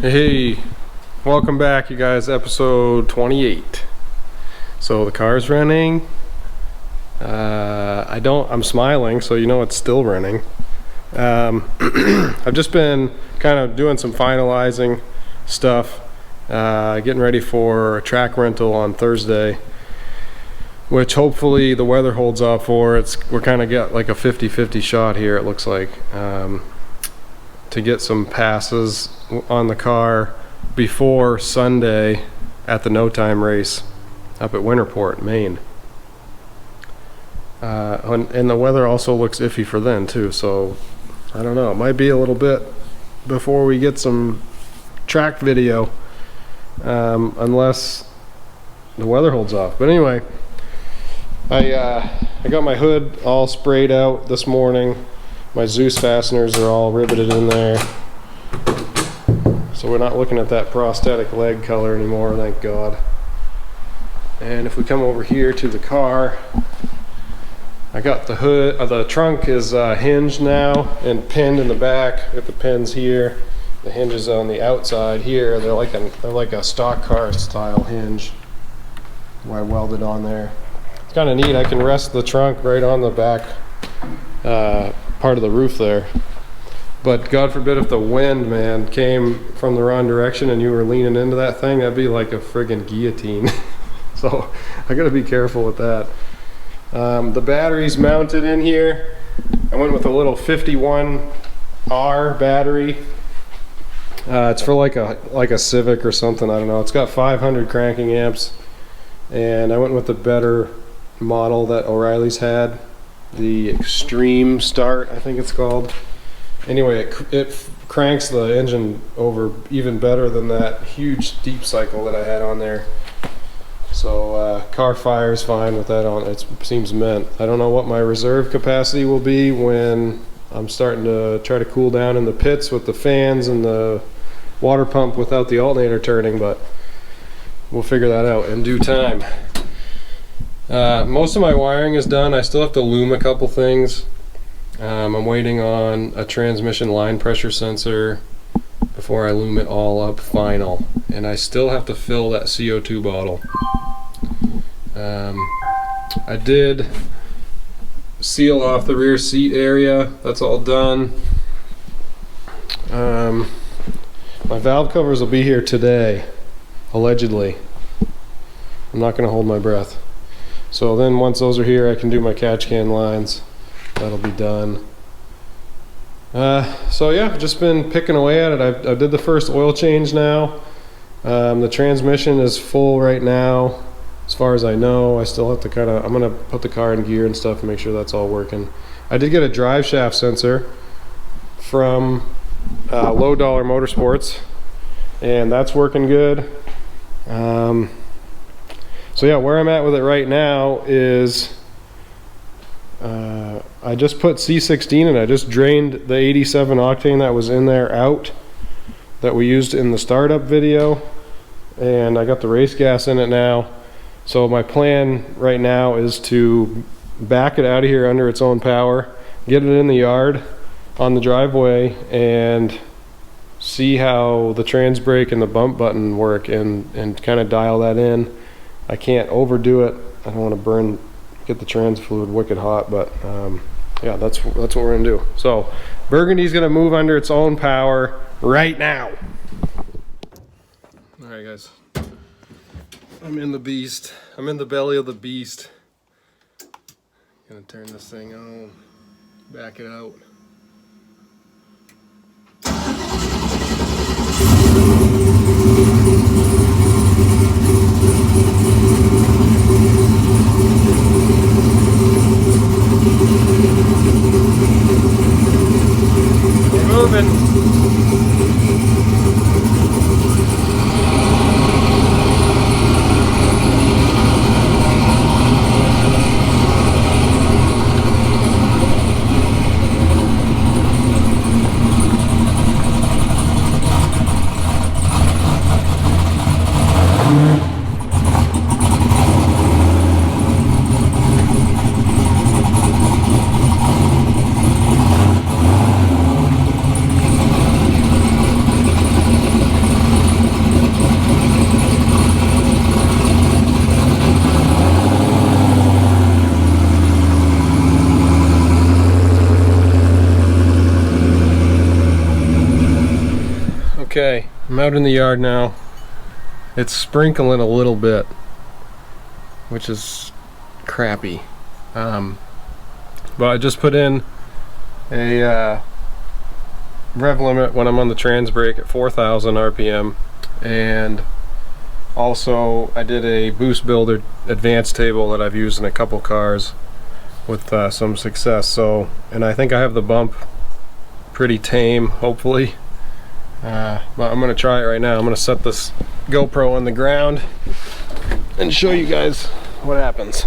Hey, welcome back, you guys. Episode 28. So the car's running. I'm smiling, so you know it's still running. I've just been kind of doing some finalizing stuff, getting ready for a track rental on Thursday, which hopefully the weather holds off for. We're kind of got like a 50-50 shot here, it looks like, to get some passes on the car before Sunday at the No Time race up at Winterport, Maine. And the weather also looks iffy for then too, so I don't know, it might be a little bit before we get some track video, unless the weather holds off. But anyway, I got my hood all sprayed out this morning. My Zeus fasteners are all riveted in there, so we're not looking at that prosthetic leg color anymore, thank God. And if we come over here to the car, I got the hood, the trunk is hinged now and pinned in the back. Got the pins here, the hinges on the outside here. They're like a stock car style hinge. I welded on there. It's kind of neat. I can rest the trunk right on the back part of the roof there. But God forbid if the wind, man, came from the wrong direction and you were leaning into that thing, that'd be like a friggin' guillotine. So I gotta be careful with that. The battery's mounted in here. I went with a little 51R battery. It's for like a Civic or something, I don't know. It's got 500 cranking amps, and I went with the better model that O'Reilly's had, the Extreme Start, I think it's called. Anyway, it cranks the engine over even better than that huge deep cycle that I had on there. So car fires fine with that on. It seems mint. I don't know what my reserve capacity will be when I'm starting to try to cool down in the pits with the fans and the water pump without the alternator turning, but we'll figure that out in due time. Most of my wiring is done. I still have to loom a couple things. I'm waiting on a transmission line pressure sensor before I loom it all up final, and I still have to fill that CO2 bottle. I did seal off the rear seat area. That's all done. My valve covers will be here today, allegedly. I'm not going to hold my breath. So then once those are here, I can do my catch can lines. That'll be done. So yeah, just been picking away at it. I did the first oil change now. The transmission is full right now, as far as I know. I still have to I'm gonna put the car in gear and stuff and make sure that's all working. I did get a drive shaft sensor from Low Dollar Motorsports, and that's working good. So yeah, where I'm at with it right now is I just put C16 and I just drained the 87 octane that was in there out, that we used in the startup video, and I got the race gas in it now. So my plan right now is to back it out of here under its own power, get it in the yard on the driveway, and see how the transbrake and the bump button work, and kind of dial that in. I can't overdo it. I don't want to get the trans fluid wicked hot, but yeah, that's what we're gonna do. So Burgundy's gonna move under its own power right now. All right, guys. I'm in the beast. I'm in the belly of the beast. Gonna turn this thing on, back it out. We're moving. Okay, I'm out in the yard now. It's sprinkling a little bit, which is crappy. But I just put in a rev limit when I'm on the transbrake at 4,000 RPM, and also I did a boost builder advanced table that I've used in a couple cars with some success. So, and I think I have the bump pretty tame, hopefully. But I'm gonna try it right now. I'm gonna set this GoPro on the ground and show you guys what happens.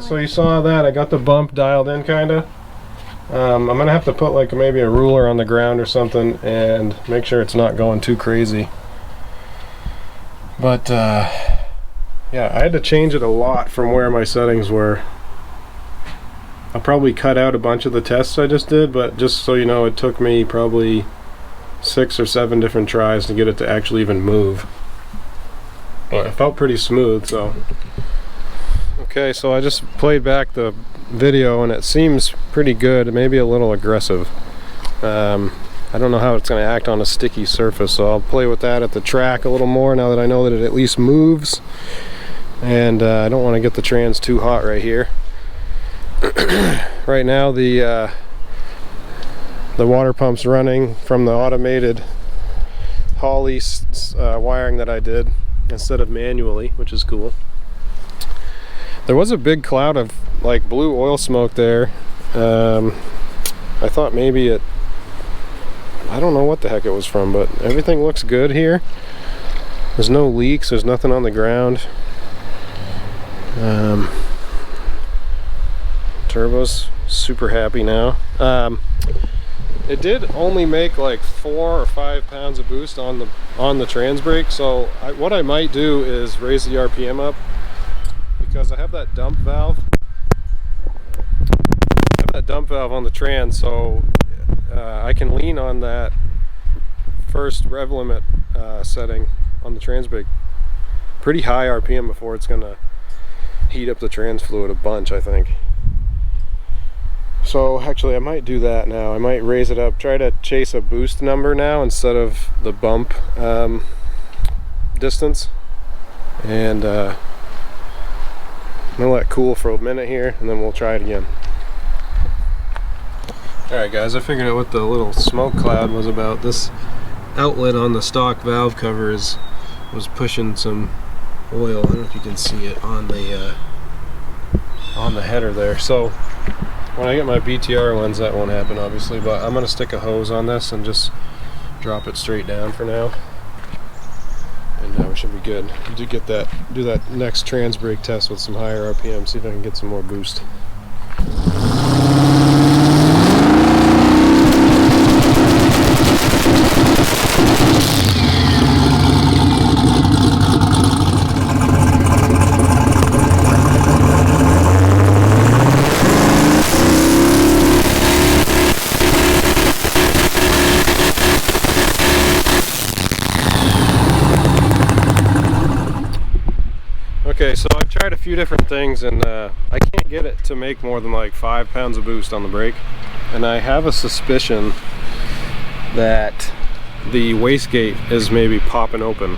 So you saw that I got the bump dialed in kinda. I'm gonna have to put like maybe a ruler on the ground or something and make sure it's not going too crazy. But yeah, I had to change it a lot from where my settings were. I'll probably cut out a bunch of the tests I just did, but just so you know, it took me probably 6 or 7 different tries to get it to actually even move. But it felt pretty smooth, so. Okay, so I just played back the video and it seems pretty good, maybe a little aggressive. I don't know how it's going to act on a sticky surface, so I'll play with that at the track a little more now that I know that it at least moves. And I don't want to get the trans too hot right here. Right now the water pump's running from the automated Holley wiring that I did instead of manually, which is cool. There was a big cloud of like blue oil smoke there. I thought maybe I don't know what the heck it was from, but everything looks good here. There's no leaks, there's nothing on the ground. Turbo's super happy now. It did only make like 4 or 5 pounds of boost on the transbrake, so what I might do is raise the RPM up, because I have that dump valve. On the trans, so I can lean on that first rev limit setting on the transbrake pretty high RPM before it's gonna heat up the trans fluid a bunch, I think. So actually I might do that now. I might raise it up, try to chase a boost number now instead of the bump distance, and I'm gonna let it cool for a minute here and then we'll try it again. Alright guys, I figured out what the little smoke cloud was about. This outlet on the stock valve cover was pushing some oil. I don't know if you can see it on the header there. So when I get my BTR lens, that won't happen obviously, but I'm gonna stick a hose on this and just drop it straight down for now. And we should be good. Do that next transbrake test with some higher RPM, see if I can get some more boost. Okay, so I've tried a few different things and I can't get it to make more than like 5 pounds of boost on the brake. And I have a suspicion that the wastegate is maybe popping open.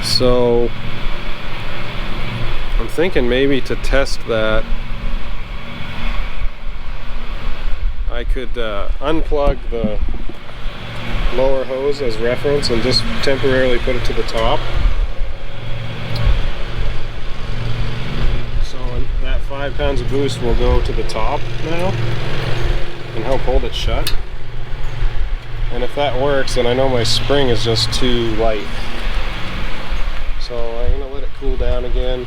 So I'm thinking maybe to test that, I could unplug the lower hose as reference and just temporarily put it to the top. 5 pounds of boost will go to the top now and help hold it shut. And if that works, then I know my spring is just too light. So I'm gonna let it cool down again,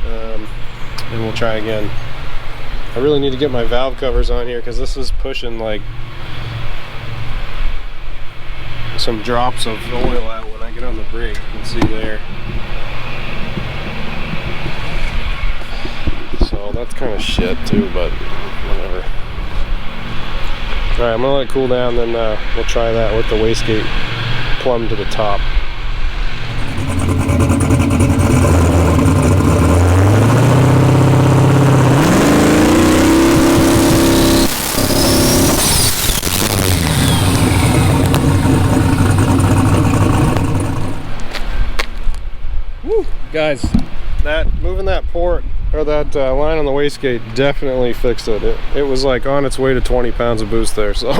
and we'll try again. I really need to get my valve covers on here because this is pushing like some drops of oil out when I get on the brake. You can see there. So that's kind of shit too, but whatever. Alright, I'm gonna let it cool down, then we'll try that with the wastegate plumb to the top. Woo! Guys, moving that port or that line on the wastegate definitely fixed it. It was like on its way to 20 pounds of boost there, so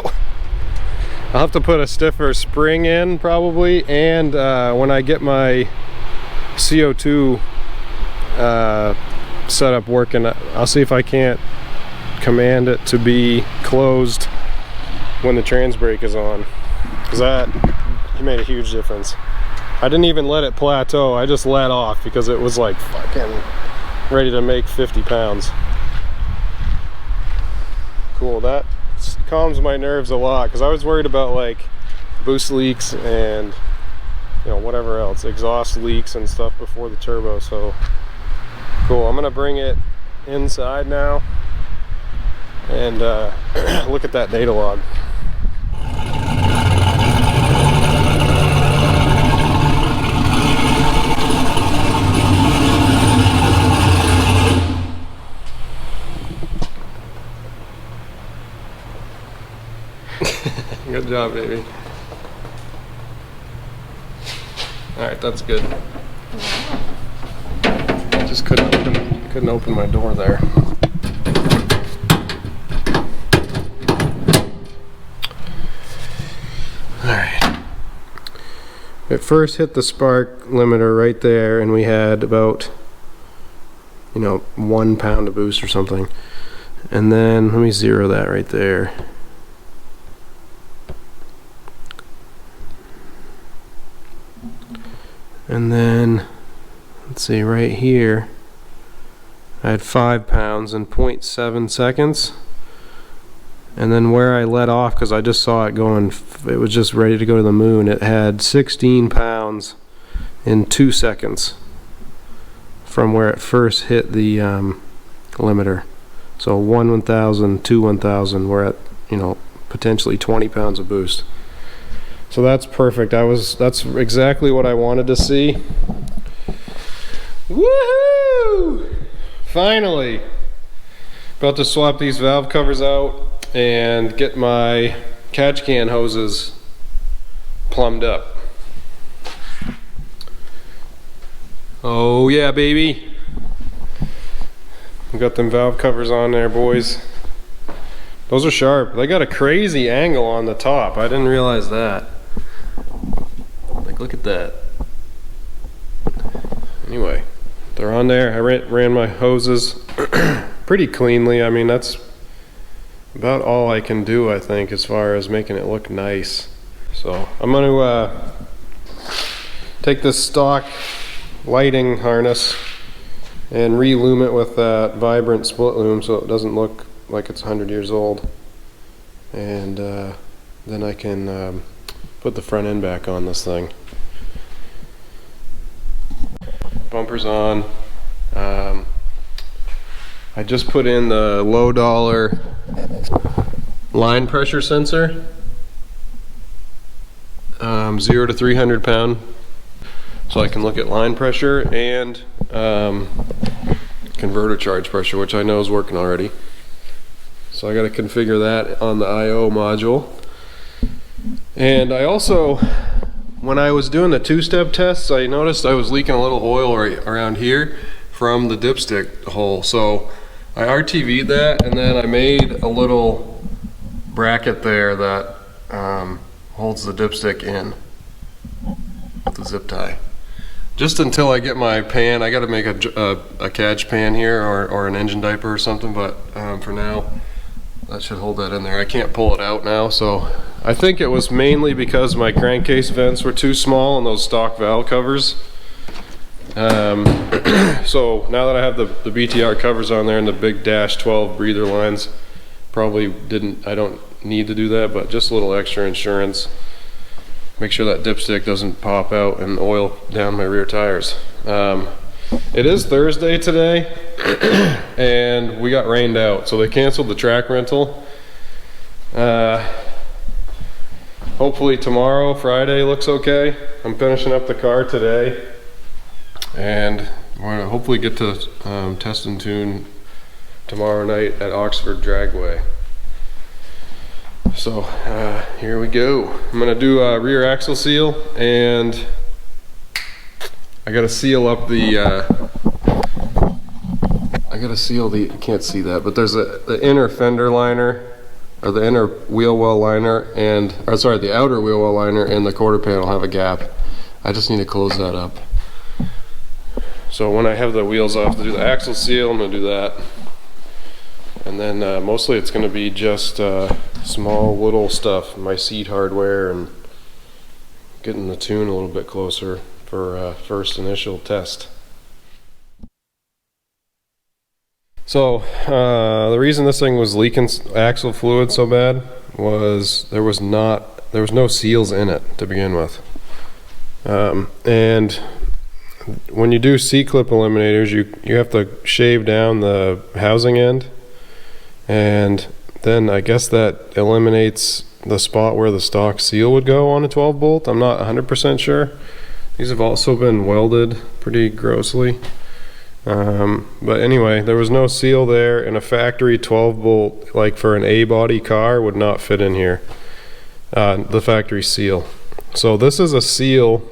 I'll have to put a stiffer spring in probably, and when I get my CO2 setup working, I'll see if I can't command it to be closed when the transbrake is on, because that made a huge difference. I didn't even let it plateau, I just let off because it was like fucking ready to make 50 pounds. Cool, that calms my nerves a lot because I was worried about like boost leaks and whatever else, exhaust leaks and stuff before the turbo. So cool, I'm gonna bring it inside now and look at that data log. Good job, baby. Alright, that's good. Just couldn't open my door there. Alright. It first hit the spark limiter right there, and we had about 1 pound of boost or something. And then let me zero that right there. And then, let's see, right here, I had 5 pounds in 0.7 seconds. And then where I let off, because I just saw it going, it was just ready to go to the moon, it had 16 pounds in 2 seconds from where it first hit the limiter. So 1,000, 2 1,000, we're at, potentially 20 pounds of boost. So that's perfect. That's exactly what I wanted to see. Woohoo! Finally! About to swap these valve covers out and get my catch can hoses plumbed up. Oh yeah, baby! We got them valve covers on there, boys. Those are sharp. They got a crazy angle on the top. I didn't realize that. Look at that. Anyway, they're on there. I ran my hoses pretty cleanly. I mean, that's about all I can do, I think, as far as making it look nice. So I'm going to take this stock lighting harness and re-lume it with that vibrant split loom so it doesn't look like it's 100 years old. And then I can put the front end back on this thing. Bumpers on. I just put in the low dollar line pressure sensor, 0 to 300 pound, so I can look at line pressure and converter charge pressure, which I know is working already. So I got to configure that on the I/O module. And I also, when I was doing the two-step tests, I noticed I was leaking a little oil right around here from the dipstick hole. So I RTV'd that, and then I made a little bracket there that holds the dipstick in with the zip tie. just until I get my pan. I got to make a catch pan here or an engine diaper or something, but for now that should hold that in there. I can't pull it out now, so I think it was mainly because my crankcase vents were too small on those stock valve covers. So now that I have the BTR covers on there and the big dash 12 breather lines, I don't need to do that, but just a little extra insurance. Make sure that dipstick doesn't pop out and oil down my rear tires. It is Thursday today and we got rained out, so they canceled the track rental. Hopefully tomorrow, Friday, looks okay. I'm finishing up the car today and we're gonna hopefully get to test and tune tomorrow night at Oxford Dragway. So here we go. I'm gonna do a rear axle seal, and I gotta seal up the you can't see that, but there's the inner fender liner, or the inner wheel well liner, the outer wheel well liner and the quarter panel have a gap. I just need to close that up. So when I have the wheels off to do the axle seal, I'm gonna do that. And then mostly it's going to be just small little stuff, my seat hardware, and getting the tune a little bit closer for first initial test. So the reason this thing was leaking axle fluid so bad was there was no seals in it to begin with. And when you do C-clip eliminators, you have to shave down the housing end. And then I guess that eliminates the spot where the stock seal would go on a 12 bolt. I'm not 100% sure. These have also been welded pretty grossly. But anyway, there was no seal there, and a factory 12 bolt, like for an A-body car, would not fit in here. The factory seal. So this is a seal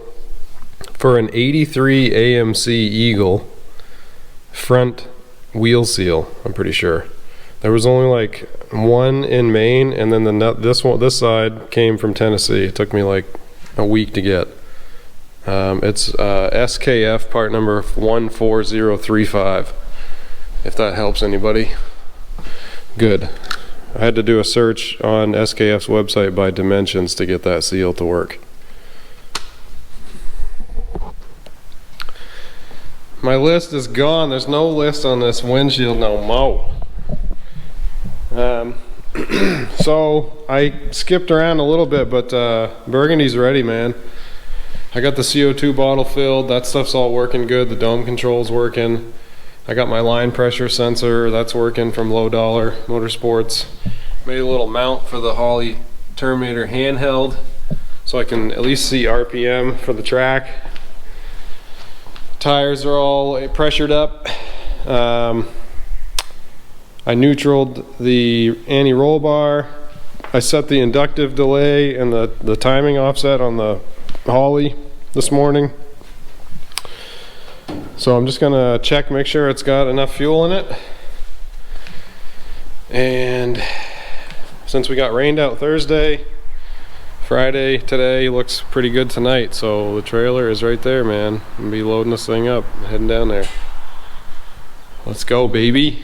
for an 83 AMC Eagle front wheel seal, I'm pretty sure. There was only like one in Maine, and then this side came from Tennessee. It took me like a week to get. It's SKF part number 14035. If that helps anybody. Good. I had to do a search on SKF's website by dimensions to get that seal to work. My list is gone. There's no list on this windshield no more. So I skipped around a little bit, but Burgundy's ready, man. I got the CO2 bottle filled. That stuff's all working good. The dome control's working. I got my line pressure sensor. That's working from Low Dollar Motorsports. Made a little mount for the Holley Terminator handheld so I can at least see RPM for the track. Tires are all pressured up. I neutraled the anti-roll bar. I set the inductive delay and the timing offset on the Holley this morning. So I'm just gonna check, make sure it's got enough fuel in it. And since we got rained out Thursday, Friday today looks pretty good tonight. So the trailer is right there, man. I'm gonna be loading this thing up, heading down there. Let's go, baby.